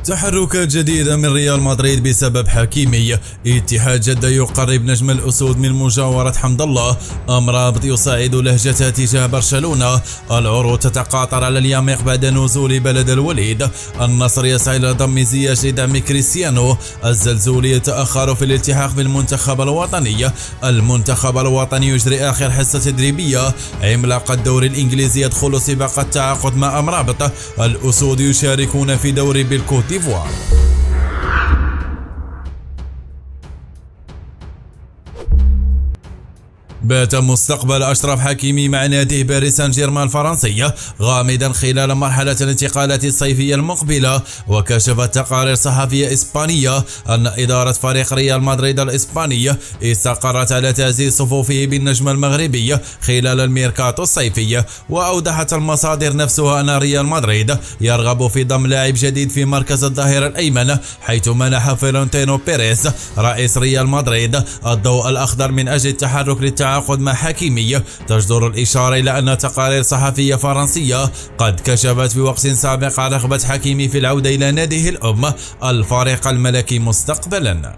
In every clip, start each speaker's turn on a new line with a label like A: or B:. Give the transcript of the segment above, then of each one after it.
A: تحركات جديدة من ريال مدريد بسبب حكيمي. اتحاد جدة يقرب نجم الأسود من مجاورة حمد الله. أمرابط يصعد لهجتها تجاه برشلونة. العروض تتقاطر على اليميق بعد نزول بلد الوليد. النصر يسعى إلى ضم زياش لدعم كريستيانو. الزلزولي يتأخر في الالتحاق بالمنتخب الوطني. المنتخب الوطني يجري آخر حصة تدريبية. عملاق الدوري الإنجليزي يدخل سباق التعاقد مع أمرابط. الأسود يشاركون في دوري بالكوت ديفوار. بات مستقبل أشرف حكيمي مع ناديه باريس سان جيرمان الفرنسية غامضا خلال مرحلة الانتقالات الصيفية المقبلة. وكشفت تقارير صحفية إسبانية أن إدارة فريق ريال مدريد الإسبانية استقرت على تعزيز صفوفه بالنجم المغربي خلال الميركاتو الصيفي. وأوضحت المصادر نفسها أن ريال مدريد يرغب في ضم لاعب جديد في مركز الظهير الأيمن، حيث منح فلورنتينو بيريز رئيس ريال مدريد الضوء الأخضر من أجل التحرك للتعاقد مع حكيمي. تجدر الإشارة إلى أن تقارير صحفية فرنسية قد كشفت في وقت سابق عن رغبة حكيمي في العودة إلى ناديه الأم الفريق الملكي مستقبلا.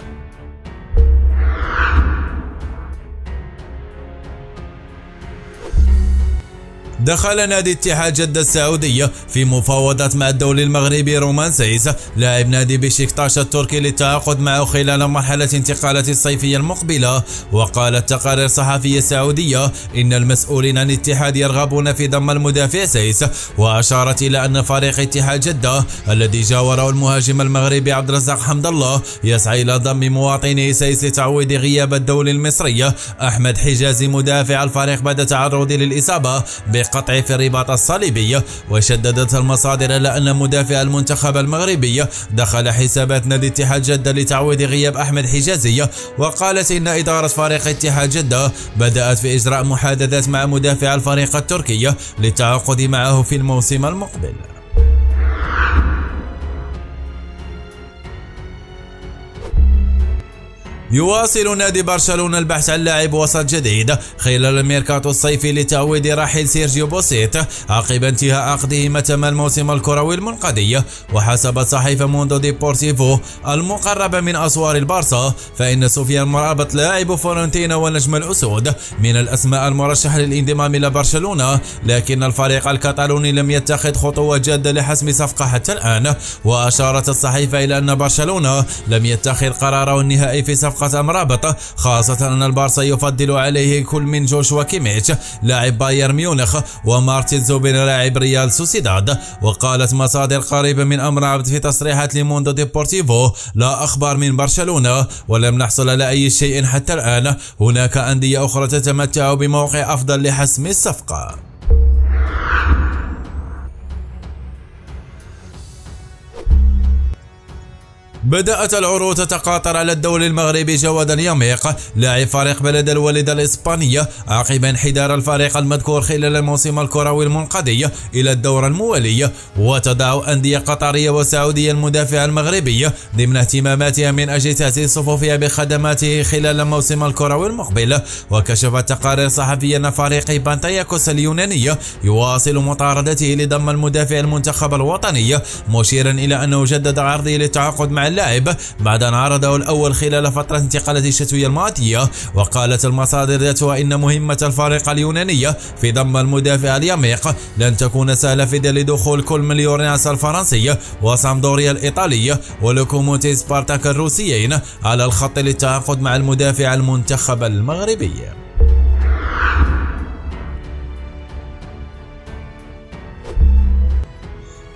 A: دخل نادي اتحاد جدة السعودية في مفاوضات مع الدولي المغربي رومان سيس لاعب نادي بشكتاش التركي للتعاقد معه خلال مرحلة انتقالات الصيفية المقبلة. وقالت تقارير صحفية سعودية إن المسؤولين عن الاتحاد يرغبون في ضم المدافع سيس. وأشارت إلى أن فريق اتحاد جدة الذي جاوره المهاجم المغربي عبد الرزاق حمد الله يسعى إلى ضم مواطنه سيس لتعويض غياب الدولي المصري أحمد حجازي مدافع الفريق بعد تعرضه للإصابة قطع في الرباط الصليبي. وشددت المصادر على أن مدافع المنتخب المغربي دخل حسابات نادي اتحاد جدة لتعويض غياب أحمد حجازي. وقالت إن إدارة فريق اتحاد جدة بدأت في إجراء محادثات مع مدافع الفريق التركي للتعاقد معه في الموسم المقبل. يواصل نادي برشلونة البحث عن لاعب وسط جديد خلال الميركاتو الصيفي لتعويض رحيل سيرجيو بوسيت عقب انتهاء عقده متى الموسم الكروي المنقضي. وحسب صحيفة موندو ديبورتيفو المقربة من أسوار البارسا فإن سفيان مرابط لاعب فورنتينا ونجم الأسود من الأسماء المرشحة للانضمام إلى برشلونة، لكن الفريق الكتالوني لم يتخذ خطوة جادة لحسم صفقة حتى الآن. وأشارت الصحيفة إلى أن برشلونة لم يتخذ قراره النهائي في صفقة أمرابط، خاصة أن البارسا يفضل عليه كل من جوشوا كيميتش لاعب بايرن ميونخ ومارتين زوبين لاعب ريال سوسيداد. وقالت مصادر قريبة من أمرابط في تصريحات لموندو ديبورتيفو لا أخبار من برشلونة ولم نحصل على أي شيء حتى الآن. هناك أندية أخرى تتمتع بموقع أفضل لحسم الصفقة. بدأت العروض تتقاطر على الدولي المغربي جواد اليميق لاعب فريق بلد الوليد الإسبانية عقب انحدار الفريق المذكور خلال الموسم الكروي المنقضي إلى الدورة الموالية. وتضع أندية قطرية وسعودية المدافع المغربي ضمن اهتماماتها من أجل تعزيز صفوفها بخدماته خلال الموسم الكروي المقبل. وكشفت تقارير صحفية أن فريق بانتاياكوس اليوناني يواصل مطاردته لضم المدافع المنتخب الوطني، مشيرا إلى أنه جدد عرضه للتعاقد مع اللاعب بعد أن عرضه الأول خلال فترة انتقالات الشتوية الماضية. وقالت المصادر ذاتها إن مهمة الفريق اليوناني في ضم المدافع اليميق لن تكون سهلة في ظل دخول كل من ليوريناس الفرنسي وسامدوريا الإيطالي ولوكوموتيف سبارتاك الروسيين على الخط للتعاقد مع المدافع المنتخب المغربي.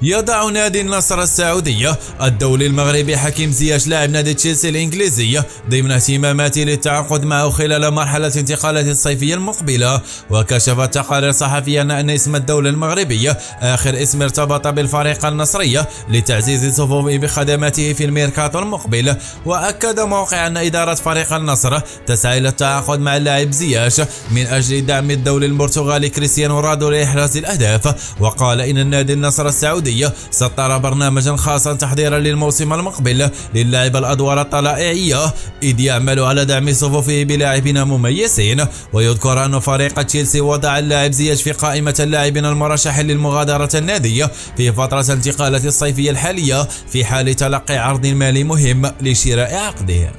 A: يضع نادي النصر السعودية الدولي المغربي حكيم زياش لاعب نادي تشيلسي الإنجليزي ضمن اهتماماته للتعاقد معه خلال مرحلة انتقالات الصيفية المقبلة. وكشفت تقارير صحفية أن اسم الدولي المغربي آخر اسم ارتبط بالفريق النصري لتعزيز صفوفه بخدماته في الميركاتو المقبل. وأكد موقع أن إدارة فريق النصر تسعى إلى التعاقد مع اللاعب زياش من أجل دعم الدولي البرتغالي كريستيانو رونالدو لإحراز الأهداف. وقال إن النادي النصر السعودي السعودية سطر برنامجا خاصا تحضيرا للموسم المقبل للعب الأدوار الطلائعية، إذ يعمل على دعم صفوفه بلاعبين مميزين. ويذكر أن فريق تشيلسي وضع اللاعب زياش في قائمة اللاعبين المرشحين للمغادرة النادي في فترة الانتقالات الصيفية الحالية في حال تلقي عرض مالي مهم لشراء عقده.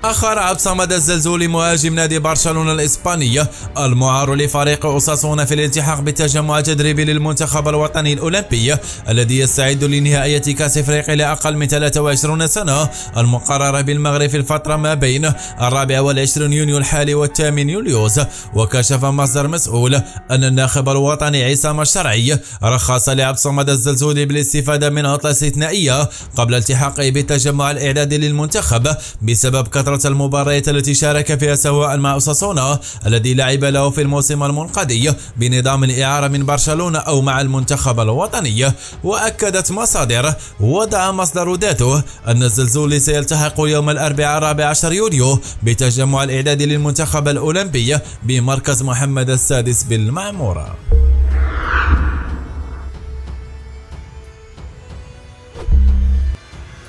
A: آخر عبد الصمد الزلزولي مهاجم نادي برشلونة الإسبانية المعار لفريق أوساسونا في الالتحاق بالتجمع التدريبي للمنتخب الوطني الأولمبي الذي يستعد لنهائية كأس إفريقيا لأقل من 23 سنة المقررة بالمغرب في الفترة ما بين 24 يونيو الحالي و8 يوليوز. وكشف مصدر مسؤول أن الناخب الوطني عصام الشرعي رخص لعبد الصمد الزلزولي بالاستفادة من عطلة استثنائية قبل التحاقه بالتجمع الإعدادي للمنتخب بسبب كثرة المباريات التي شارك فيها سواء مع أوساسونا الذي لعب له في الموسم المنقضي بنظام الإعارة من برشلونة أو مع المنتخب الوطني. وأكدت مصادر ودعا مصدر ذاته أن الزلزولي سيلتحق يوم الأربعاء 14 يوليو بتجمع الإعداد للمنتخب الأولمبي بمركز محمد السادس بالمعمورة.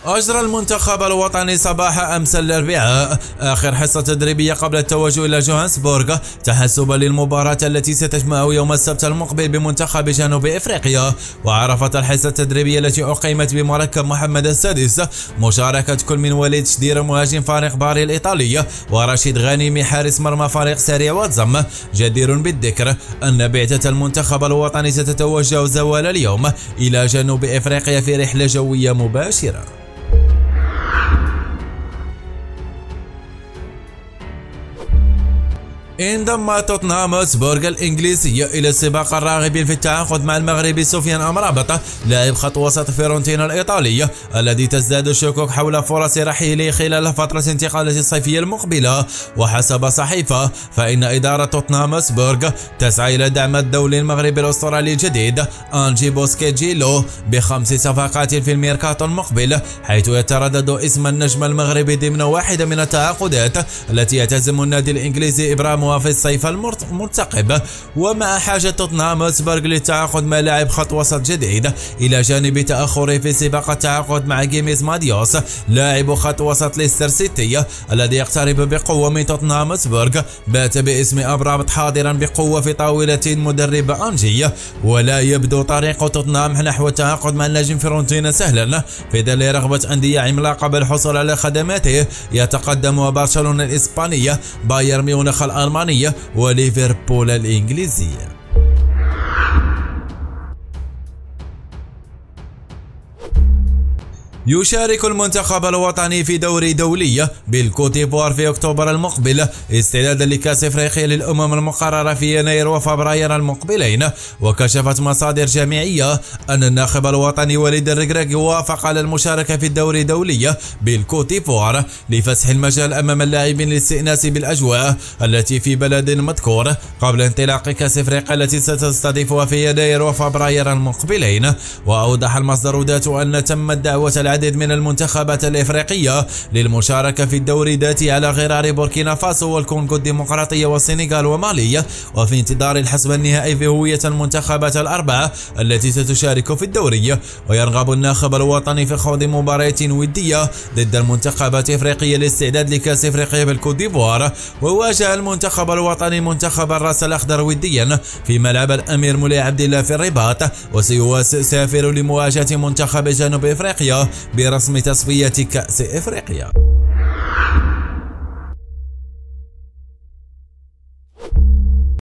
A: أجرى المنتخب الوطني صباح أمس الأربعاء آخر حصة تدريبية قبل التوجه إلى جوهانسبورغ تحسبا للمباراة التي ستجمع يوم السبت المقبل بمنتخب جنوب إفريقيا. وعرفت الحصة التدريبية التي أقيمت بمركب محمد السادس مشاركة كل من وليد شدير مهاجم فريق باري الإيطالي ورشيد غانمي حارس مرمى فريق سريع واتزم. جدير بالذكر أن بعثة المنتخب الوطني ستتوجه زوال اليوم إلى جنوب إفريقيا في رحلة جوية مباشرة. انضم توتنهام هوتسبورغ الإنجليزية إلى السباق الراغبين في التعاقد مع المغربي سفيان أمرابط لاعب خط وسط فيورنتينا الإيطالي الذي تزداد الشكوك حول فرص رحيله خلال فترة انتقالات الصيفية المقبلة. وحسب صحيفة فإن إدارة توتنهام هوتسبورغ تسعى إلى دعم الدولي المغربي الأسترالي الجديد أنجي بوسكيتجيلو ب5 صفقات في الميركاتو المقبل، حيث يتردد اسم النجم المغربي ضمن واحدة من التعاقدات التي يعتزم النادي الإنجليزي إبرامها في الصيف المرتقب. ومع حاجة توتنهام هوتسبورغ للتعاقد مع لاعب خط وسط جديد إلى جانب تأخره في سباق التعاقد مع جيميز ماديوس لاعب خط وسط ليستر سيتي الذي يقترب بقوة من توتنهام هوتسبورغ، بات باسم أمرابط حاضرا بقوة في طاولة مدرب أنجي. ولا يبدو طريق توتنهام نحو التعاقد مع النجم فيورنتينا سهلا في ظل رغبة أندية عملاقة بالحصول على خدماته يتقدم برشلونة الإسبانية، بايرن ميونخ الألمانية وليفربول الإنجليزية. يشارك المنتخب الوطني في دوري دولية بالكوت ديفوار في أكتوبر المقبل استعدادا لكأس إفريقيا للأمم المقررة في يناير وفبراير المقبلين. وكشفت مصادر جامعية أن الناخب الوطني وليد الركراكي وافق على المشاركة في الدوري الدولية بالكوت ديفوار لفسح المجال أمام اللاعبين للاستئناس بالأجواء التي في بلد مذكور قبل انطلاق كأس إفريقيا التي ستستضيفها في يناير وفبراير المقبلين. وأوضح المصدر ذاته أن تمت دعوة العديد من المنتخبات الإفريقية للمشاركة في الدوري ذاته على غرار بوركينا فاسو والكونغو الديمقراطية والسنغال ومالي، وفي انتظار الحسم النهائي في هوية المنتخبات الأربعة التي ستشارك في الدوري. ويرغب الناخب الوطني في خوض مباريات ودية ضد المنتخبات الإفريقية للاستعداد لكأس إفريقيا بالكوت ديفوار. وواجه المنتخب الوطني منتخب الراس الأخضر وديا في ملعب الأمير مولاي عبد الله في الرباط، وسيسافر لمواجهة منتخب جنوب إفريقيا برسم تصفية كأس إفريقيا.